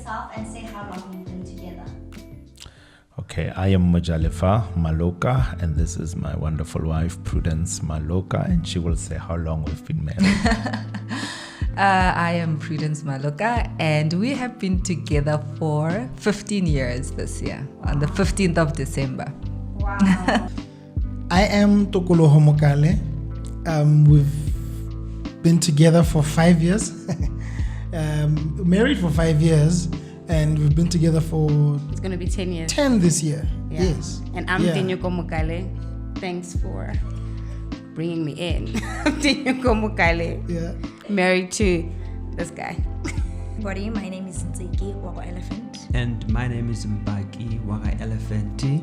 yourself and say how long you've been together. Okay, I am Mojalefa Maloka, and this is my wonderful wife, Prudence Maloka, and she will say how long we've been married. I am Prudence Maloka, and we have been together for 15 years this year, on the 15th of December. Wow. I am Tokoloho Mokale. We've been together for 5 years, married for 5 years, and we've been together for... It's going to be 10 years. 10 this year, Yeah. yes. And I'm Denyuko Mokale. Thanks for bringing me in. I'm Denyuko Mokale. Yeah. Married to this guy. Everybody, my name is Nziki Wako Elephant. And my name is Mbaki Waka Elephanti.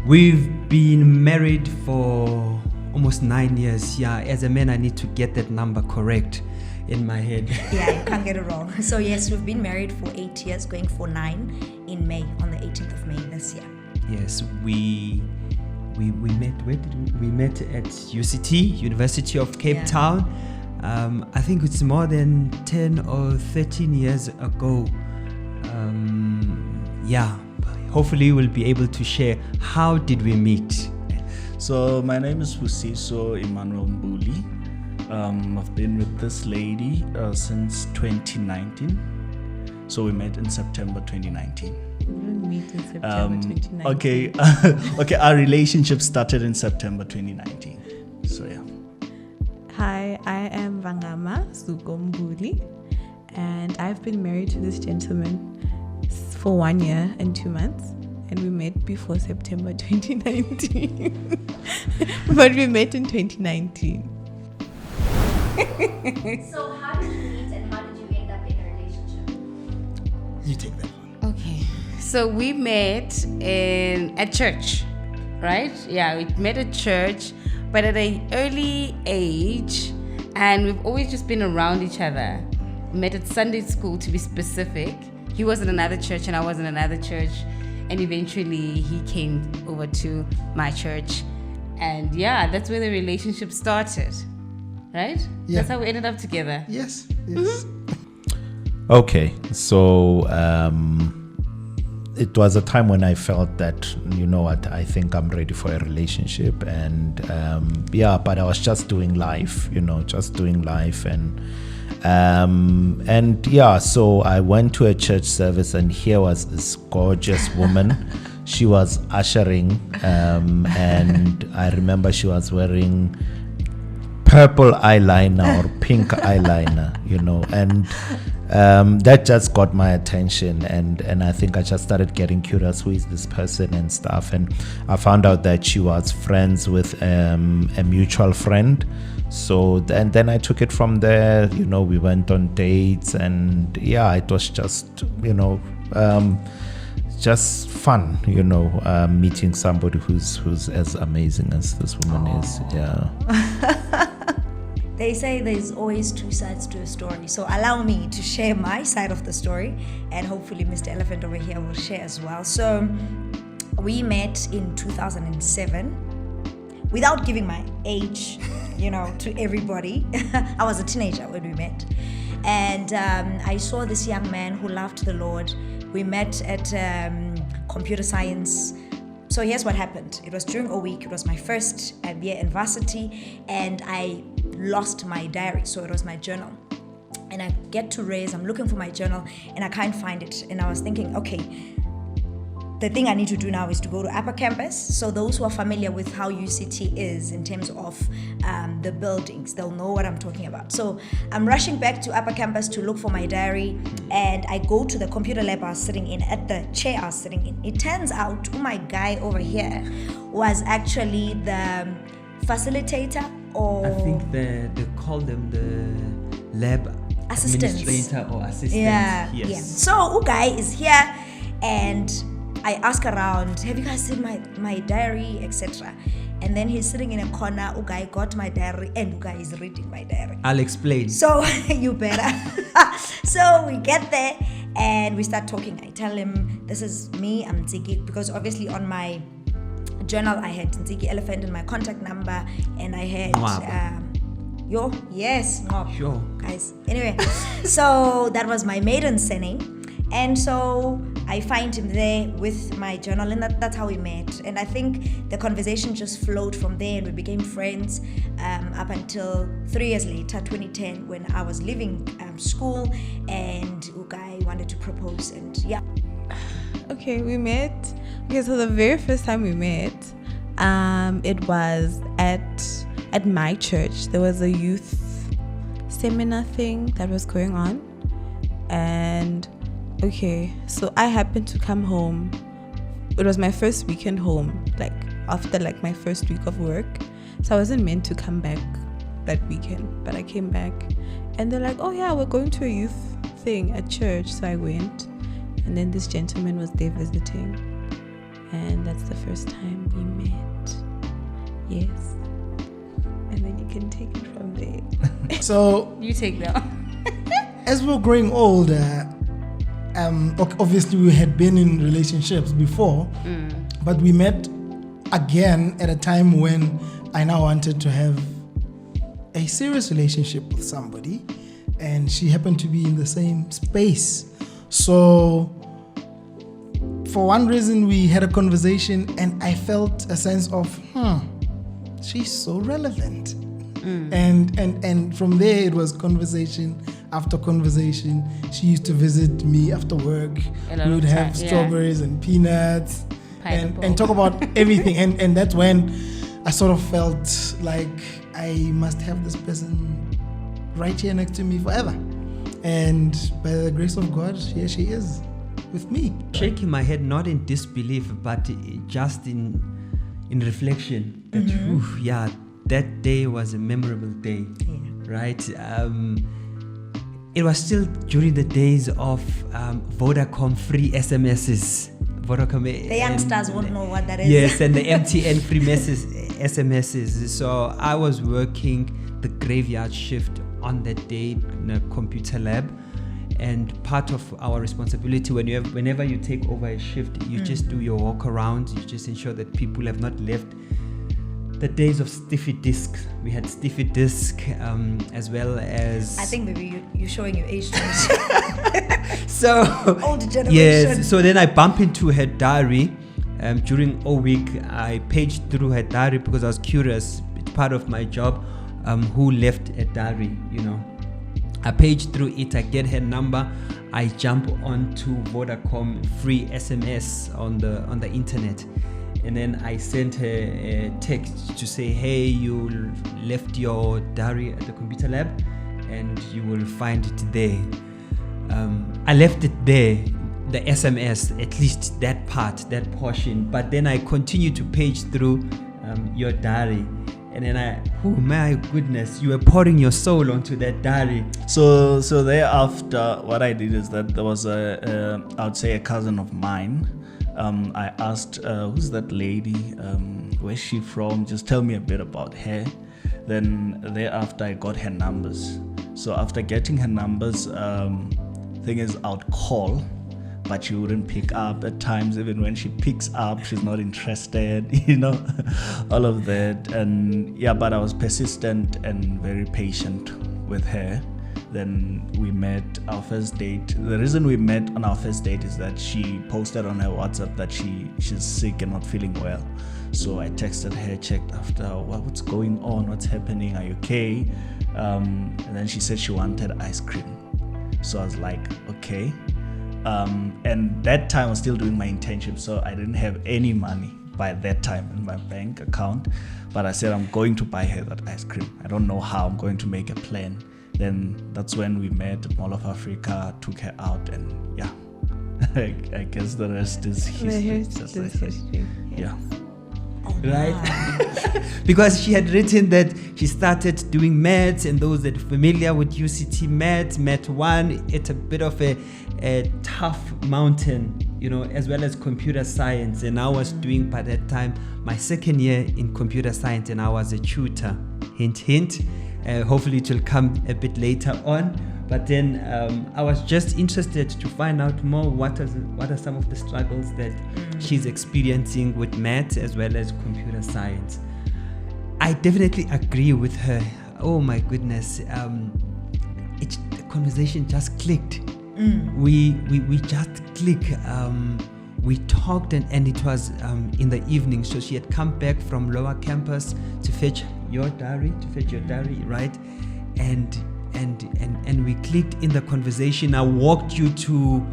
We've been married for almost 9 years. Yeah, as a man, I need to get that number correct in my head. Yeah, you can't get it wrong. So yes, we've been married for 8 years, going for 9 in May, on the 18th of May this year. Yes, we met. Where did we met at UCT, University of Cape Town. I think it's more than 10 or 13 years ago. Hopefully we'll be able to share how did we meet. So my name is Husiso Emmanuel Mbuli. I've been with this lady since 2019. So we met in September 2019. We didn't meet in September 2019. Okay, our relationship started in September 2019. So yeah. Hi, I am Vangama Sugombuli, and I've been married to this gentleman for 1 year and 2 months, and we met before September 2019. But we met in 2019. So how did you meet and how did you end up in a relationship? You take that one. Okay. So we met at church, right? Yeah, we met at church, but at an early age, and we've always just been around each other. We met at Sunday school, to be specific. He was in another church and I was in another church, and eventually he came over to my church, and yeah, that's where the relationship started, right? Yeah. That's how we ended up together. Yes. Okay, so it was a time when I felt that, you know what, I think I'm ready for a relationship, and but I was just doing life, so I went to a church service, and here was this gorgeous woman. She was ushering, and I remember she was wearing purple eyeliner or pink eyeliner, and that just got my attention, and I think I just started getting curious, who is this person and stuff, and I found out that she was friends with a mutual friend. So then I took it from there. We went on dates, and it was just just fun, meeting somebody who's as amazing as this woman is. Yeah. They say there's always two sides to a story. So allow me to share my side of the story, and hopefully Mr. Elephant over here will share as well. So we met in 2007. Without giving my age, to everybody. I was a teenager when we met. And I saw this young man who loved the Lord. We met at computer science. So here's what happened. It was during a week. It was my first year in varsity, and I lost my diary. So it was my journal. And I get to Ray's, I'm looking for my journal, and I can't find it. And I was thinking, okay, the thing I need to do now is to go to Upper Campus. So those who are familiar with how UCT is in terms of the buildings, they'll know what I'm talking about. So I'm rushing back to Upper Campus to look for my diary, and I go to the computer lab I was sitting in, at the chair I was sitting in. It turns out my guy over here was actually the facilitator, or I think they call them the lab administrator or assistant. Yeah. So guy is here, and I ask around, have you guys seen my diary, etc. And then he's sitting in a corner. Ugai got my diary, and Ugai is reading my diary. I'll explain. So you better. So we get there and we start talking. I tell him, this is me, I'm Nziki, because obviously on my journal I had Nziki Elephant in my contact number, and I had Sure. guys. Anyway, so that was my maiden surname. And so I find him there with my journal, and that's how we met. And I think the conversation just flowed from there, and we became friends up until 3 years later, 2010, when I was leaving school, and Ugai wanted to propose, and yeah. Okay, we met. Okay, so the very first time we met, it was at my church. There was a youth seminar thing that was going on, and okay, so I happened to come home. It was my first weekend home, like after like my first week of work. So I wasn't meant to come back that weekend, but I came back, and they're like, "Oh yeah, we're going to a youth thing at church." So I went, and then this gentleman was there visiting, and that's the first time we met. Yes, and then you can take it from there. So You take that. as we were growing older, obviously we had been in relationships before, but we met again at a time when I now wanted to have a serious relationship with somebody, and she happened to be in the same space. So for one reason we had a conversation, and I felt a sense of, she's so relevant. And from there it was conversation after conversation. She used to visit me after work. We would have strawberries and peanuts and talk about everything. And that's when I sort of felt like I must have this person right here next to me forever. And by the grace of God, here she is with me. Shaking my head, not in disbelief, but just in reflection. That, that day was a memorable day, right? It was still during the days of Vodacom free SMSs. Vodacom, The youngsters won't know what that is. Yes, and the MTN free SMSs. So I was working the graveyard shift on that day in a computer lab. And part of our responsibility whenever you take over a shift, you just do your walk around. You just ensure that people have not left. The days of stiffy disk, we had stiffy disk as well as. I think maybe you're showing your age too much. So Old generation. yes. So then I bump into her diary during a week. I paged through her diary because I was curious. It's part of my job. Who left a diary? You know. I page through it, I get her number, I jump onto Vodacom free SMS on the internet, and then I sent her a text to say, hey, you left your diary at the computer lab and you will find it there. I left it there, the SMS, at least that part, that portion, but then I continued to page through your diary. And then my goodness, you were pouring your soul onto that diary. So thereafter, what I did is that there was I would say a cousin of mine. I asked, who's that lady? Where's she from? Just tell me a bit about her. Then thereafter, I got her numbers. So after getting her numbers, thing is, I would call, but she wouldn't pick up at times. Even when she picks up, she's not interested, all of that. And yeah, but I was persistent and very patient with her. Then we met our first date. The reason we met on our first date is that she posted on her WhatsApp that she's sick and not feeling well. So I texted her, checked after, what's going on, what's happening, are you okay? And then she said she wanted ice cream. So I was like, okay. And that time I was still doing my internship, so I didn't have any money by that time in my bank account. But I said, I'm going to buy her that ice cream. I don't know how, I'm going to make a plan. Then that's when we met at Mall of Africa, took her out, and yeah, I guess the rest is history. History. Yeah. Right? Because she had written that she started doing maths, and those that are familiar with UCT math 1, it's a bit of a tough mountain, as well as computer science. And I was doing by that time my second year in computer science, and I was a tutor. Hint, hint. Hopefully it will come a bit later on. But then I was just interested to find out more what are some of the struggles that she's experiencing with math as well as computer science. I definitely agree with her. Oh my goodness. The conversation just clicked. We just click. We talked and it was in the evening. So she had come back from lower campus to fetch your diary, right? And we clicked in the conversation. I walked you to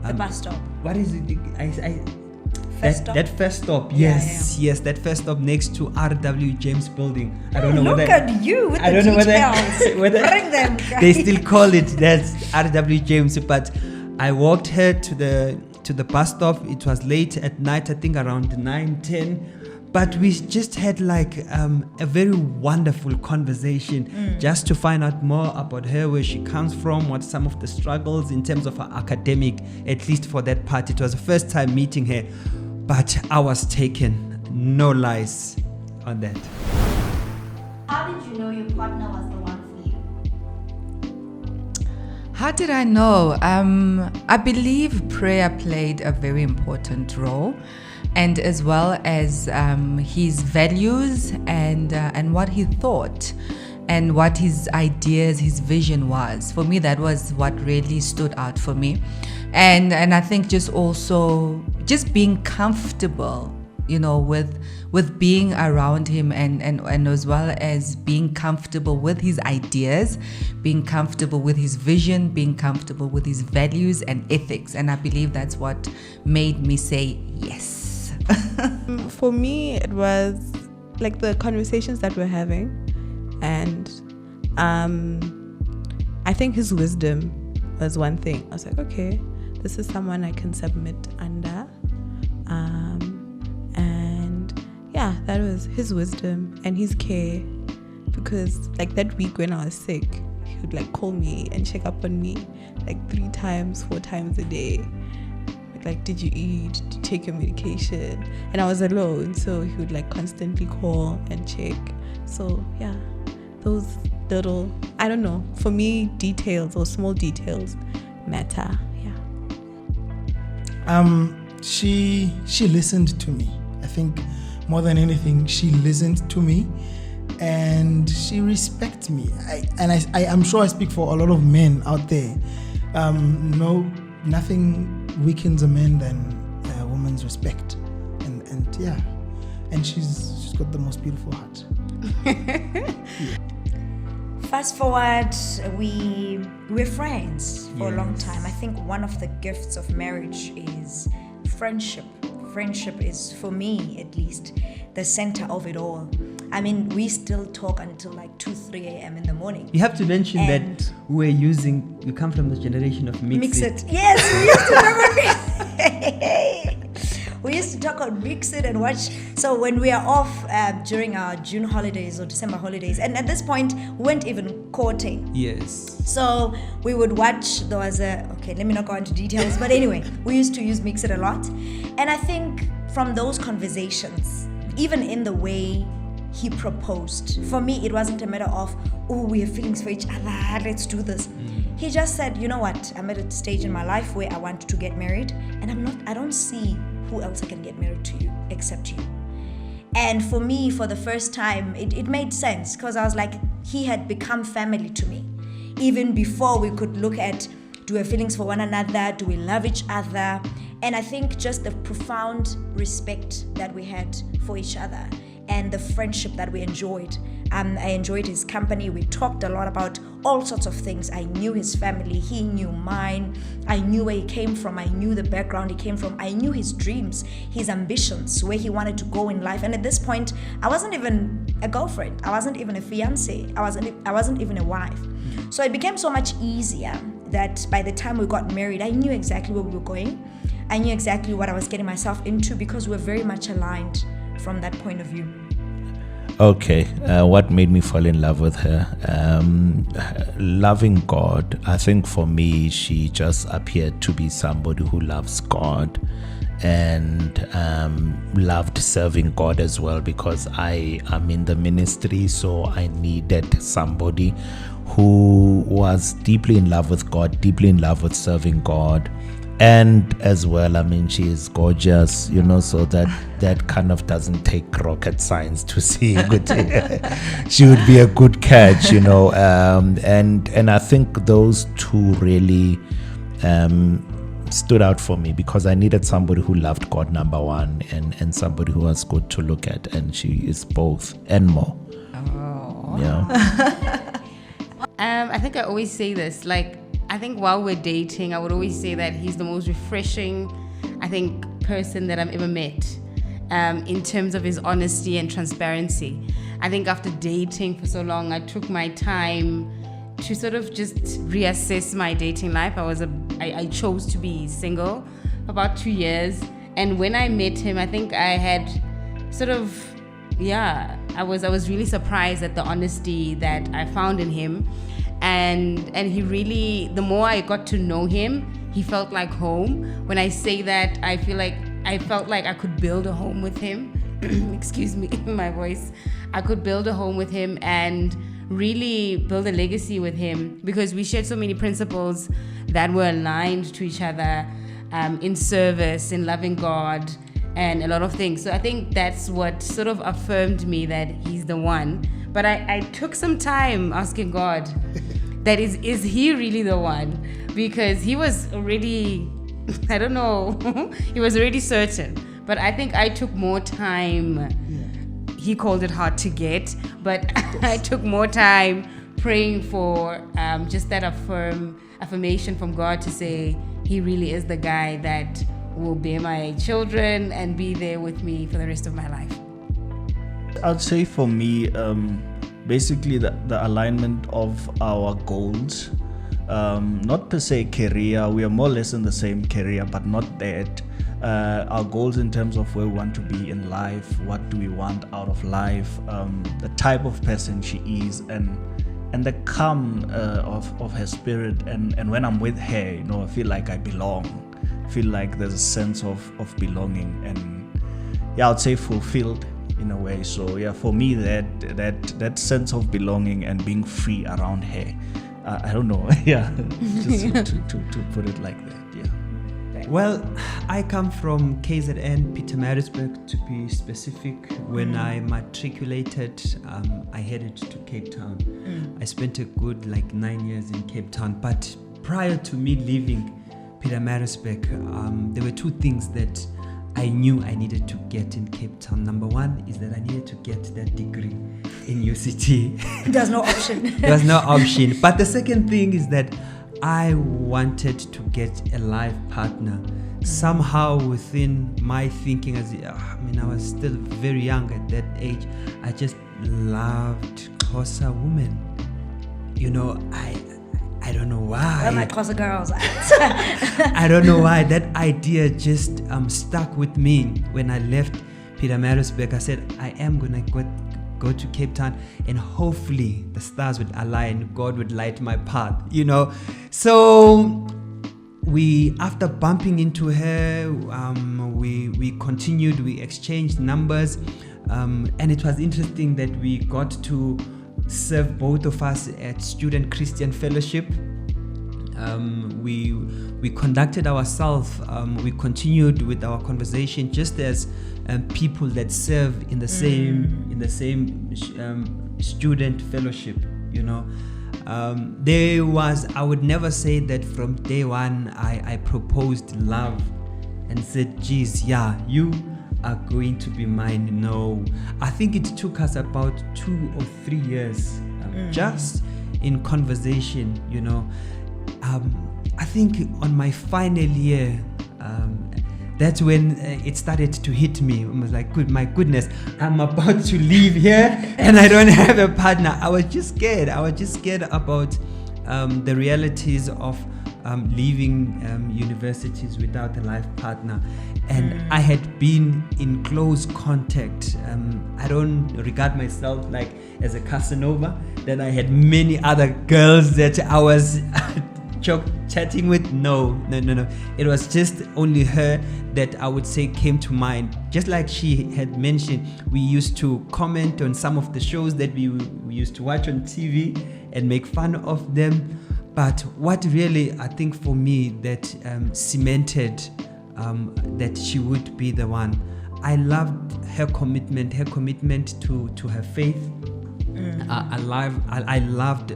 The bus stop. What is it? First stop? That first stop. Yes, yes, that first stop next to R.W. James Building. I don't know Look whether at you with I the don't know details. whether Bring them, guys. they still call it that's R.W. James. But I walked her to the bus stop. It was late at night, I think around 9-10. But we just had like a very wonderful conversation just to find out more about her, where she comes from, what some of the struggles in terms of her academic, at least for that part. It was the first time meeting her, but I was taken, no lies on that. How did you know your partner was the one for you? How did I know? I believe prayer played a very important role, and as well as his values and what he thought and what his ideas, his vision was. For me, that was what really stood out for me. And I think just being comfortable, with being around him and as well as being comfortable with his ideas, being comfortable with his vision, being comfortable with his values and ethics. And I believe that's what made me say yes. For me, it was like the conversations that we're having, and I think his wisdom was one thing. I was like, okay, this is someone I can submit under, and yeah, that was his wisdom and his care. Because like that week when I was sick, he would like call me and check up on me like 3 times, 4 times a day. Like, did you eat? Did you take your medication? And I was alone, so he would like constantly call and check. So yeah, those little, I don't know, for me, details or small details matter. Yeah. She listened to me. I think more than anything, she listened to me, and she respects me. I'm sure I speak for a lot of men out there. Nothing weakens a man than a woman's respect, and yeah, and she's got the most beautiful heart. Fast forward, we were friends for a long Yes. time. I think one of the gifts of marriage is friendship. Friendship is, for me at least, the center of it all. I mean, we still talk until like 2-3 a.m. in the morning. You have to mention And- that you come from the generation of Mix it. Yes, we used to remember. We used to talk on Mix It and watch. So when we are off during our June holidays or December holidays, and at this point, we weren't even courting. Yes. So we would watch, let me not go into details, but anyway, we used to use Mix It a lot. And I think from those conversations, even in the way he proposed, for me, it wasn't a matter of, oh, we have feelings for each other, let's do this. He just said, you know what, I'm at a stage in my life where I want to get married, and I don't see who else I can get married to you except you. And for me, for the first time, it made sense, because I was like, he had become family to me. Even before we could look at, do we have feelings for one another? Do we love each other? And I think just the profound respect that we had for each other and the friendship that we enjoyed. I enjoyed his company. We talked a lot about all sorts of things. I knew his family. He knew mine. I knew where he came from. I knew the background he came from. I knew his dreams, his ambitions, where he wanted to go in life. And at this point, I wasn't even a girlfriend. I wasn't even a fiance. I wasn't even a wife. So it became so much easier that by the time we got married, I knew exactly where we were going. I knew exactly what I was getting myself into, because we were very much aligned from that point of view. Okay, what made me fall in love with her? Loving God. I think for me, she just appeared to be somebody who loves God and loved serving God as well, because I am in the ministry, so I needed somebody who was deeply in love with God, deeply in love with serving God. And as well, I mean, she is gorgeous, so that kind of doesn't take rocket science to see good. She would be a good catch, and I think those two really stood out for me because I needed somebody who loved God, number one, and somebody who was good to look at, and she is both and more. Oh. Yeah. I think I always say this, like, I think while we're dating, I would always say that he's the most refreshing, I think, person that I've ever met, in terms of his honesty and transparency. I think after dating for so long, I took my time to sort of just reassess my dating life. I chose to be single for about 2 years, and when I met him, I think I had sort of, I was really surprised at the honesty that I found in him, and he really, the more I got to know him, he felt like home. When I say that, I felt like I could build a home with him. Excuse me, my voice. I could build a home with him and really build a legacy with him, because we shared so many principles that were aligned to each other, in service, in loving God, and a lot of things. So I think that's what sort of affirmed me that he's the one. But I took some time asking God, that is he really the one? Because he was already, I don't know, he was already certain. But I think I took more time. He called it hard to get, but I took more time praying for just that affirmation from God to say he really is the guy that will bear my children and be there with me for the rest of my life. I'd say for me, basically the alignment of our goals, not per se career. We are more or less in the same career, but not that. Our goals in terms of where we want to be in life, what do we want out of life, the type of person she is, and the calm of her spirit. And when I'm with her, I feel like I belong. I feel like there's a sense of belonging, and I'd say fulfilled in a way. So for me, that sense of belonging and being free around her, I don't know, just to put it like that. Well, I come from KZN, Pietermaritzburg to be specific. When I matriculated, I headed to Cape Town. I spent a good 9 years in Cape Town. But prior to me leaving Pietermaritzburg, there were two things that I knew I needed to get in Cape Town. Number one is that I needed to get that degree in UCT. There's no option. There's no option. But the second thing is that I wanted to get a life partner. Somehow within my thinking, I was still very young at that age, I just loved Xhosa women. I don't know why. Where are my Xhosa girls at? I don't know why that idea just stuck with me. When I left Pietermaritzburg, I said, I am gonna go to Cape Town, and hopefully the stars would align, God would light my path, So after bumping into her, we continued, we exchanged numbers, and it was interesting that we got to serve both of us at Student Christian Fellowship. We conducted ourselves, we continued with our conversation just as people that serve in the same student fellowship. There was, I would never say that from day one I proposed love and said, geez, you are going to be mine. No, I think it took us about 2 or 3 years just in conversation. I think on my final year, that's when it started to hit me. I was like, my goodness, I'm about to leave here and I don't have a partner. I was just scared. I was just scared about the realities of leaving universities without a life partner. And I had been in close contact. I don't regard myself as a Casanova, that I had many other girls that I was chatting with. No. It was just only her that I would say came to mind. Just like she had mentioned, we used to comment on some of the shows that we used to watch on TV and make fun of them. But what really, I think for me, that cemented that she would be the one. I loved her commitment to her faith. I loved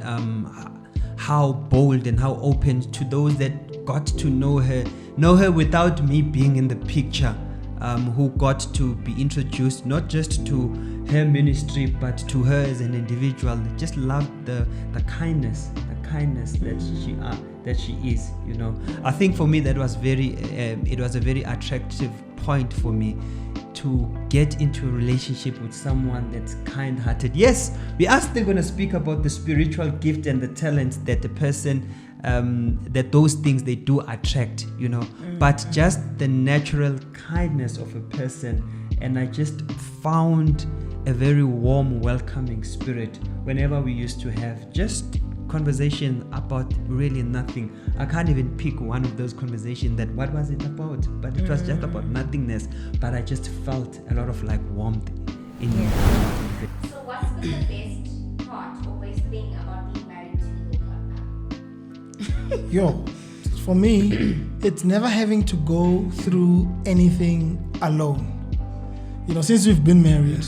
how bold and how open to those that got to know her without me being in the picture, who got to be introduced not just to her ministry but to her as an individual. Just loved the kindness that she is. You know, I think for me that was it was a very attractive point for me to get into a relationship with someone that's kind-hearted. Yes, we are still going to speak about the spiritual gift and the talents that the person, that those things they do attract, you know, but just the natural kindness of a person. And I just found a very warm, welcoming spirit whenever we used to have just conversation about really nothing. I can't even pick one of those conversations that what was it about, but it was just about nothingness, but I just felt a lot of like warmth in me. So what's been the best part or best thing about being married to your partner? For me, it's never having to go through anything alone. You know, since we've been married,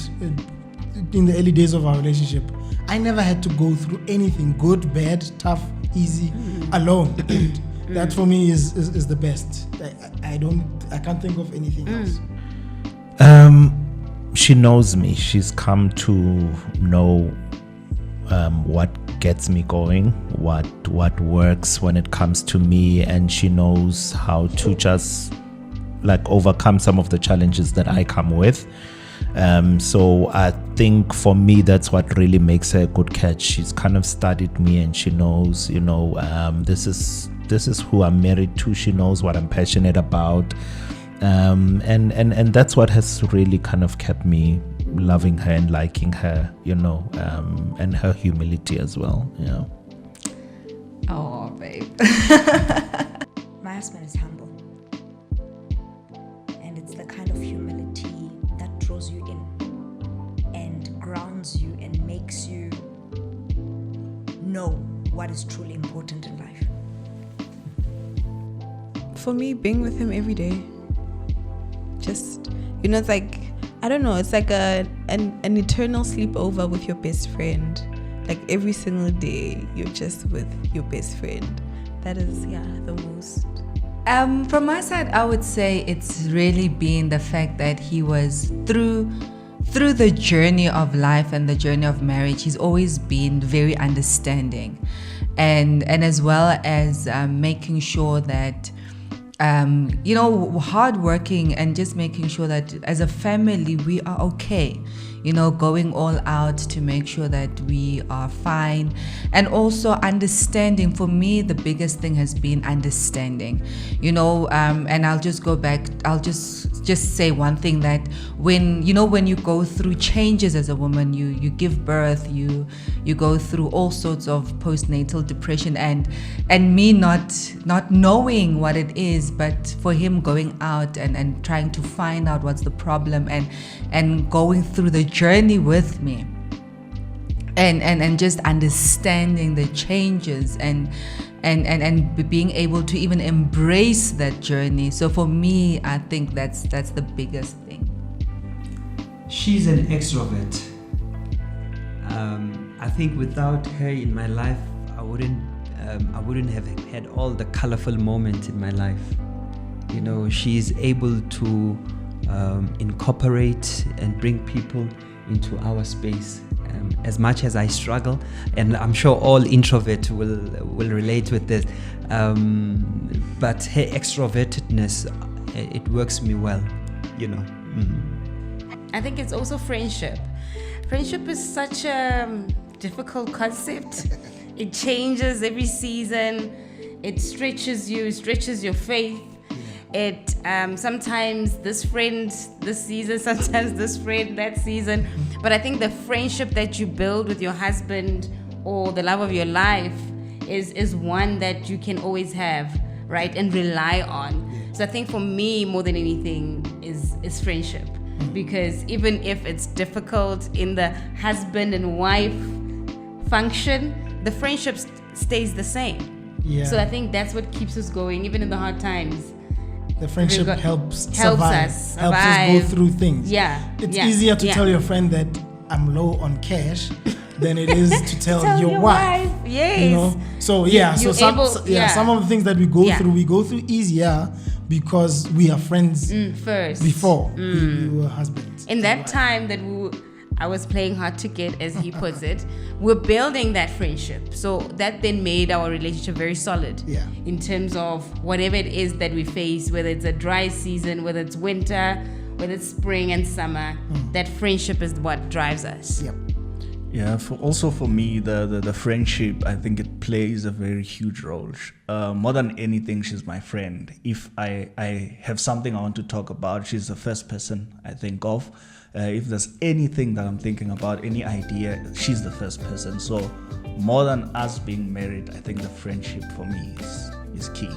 in the early days of our relationship, I never had to go through anything, good, bad, tough, easy, alone. And that for me is the best. I can't think of anything else. She knows me. She's come to know what gets me going, what works when it comes to me, and she knows how to just like overcome some of the challenges that I come with. So I think for me that's what really makes her a good catch. She's kind of studied me and she knows, you know, this is who I'm married to. She knows what I'm passionate about, and that's what has really kind of kept me loving her and liking her, you know, and her humility as well. Yeah. Oh, babe. My husband is humble, and it's the kind of humility that draws you in and grounds you and makes you know what is truly important in life. For me, being with him every day, just, you know, it's like, I don't know, it's like an eternal sleepover with your best friend. Like every single day, you're just with your best friend. That is, the most. From my side, I would say it's really been the fact that he was through the journey of life and the journey of marriage. He's always been very understanding, and as well as making sure that you know, hardworking and just making sure that as a family we are okay, you know, going all out to make sure that we are fine, and also understanding. For me, the biggest thing has been understanding, you know, and I'll just go back, I'll just say one thing, that when you go through changes as a woman, you give birth, you go through all sorts of postnatal depression, and me not knowing what it is, but for him going out and trying to find out what's the problem, and going through the journey with me, and just understanding the changes and being able to even embrace that journey. So for me, I think that's the biggest thing. She's an extrovert. I think without her in my life, I wouldn't have had all the colorful moments in my life. You know, she's able to incorporate and bring people into our space. As much as I struggle, and I'm sure all introverts will relate with this, but her extrovertedness, it works me well, you know. I think it's also friendship. Friendship is such a difficult concept. It changes every season. It stretches you, stretches your faith. It sometimes this friend this season, sometimes this friend that season. But I think the friendship that you build with your husband or the love of your life is one that you can always have, right, and rely on. So I think for me, more than anything, is friendship. Because even if it's difficult in the husband and wife function, the friendship stays the same. Yeah. So I think that's what keeps us going, even in the hard times. The friendship helps us helps us go through things. Yeah. It's easier to tell your friend that I'm low on cash than it is to tell your wife. Yes. You know, so yeah, so you're some, able- so- yeah, yeah. some of the things that we go Yeah. through, easier because we are friends First. before we were husbands. In that time that I was playing hard to get, as he puts it, we're building that friendship. So that then made our relationship very solid. Yeah. In terms of whatever it is that we face, whether it's a dry season, whether it's winter, whether it's spring and summer, that friendship is what drives us. Yep. Yeah, for me, the friendship, I think it plays a very huge role. More than anything, she's my friend. If I have something I want to talk about, she's the first person I think of. If there's anything that I'm thinking about, any idea, she's the first person. So more than us being married, I think the friendship for me is key.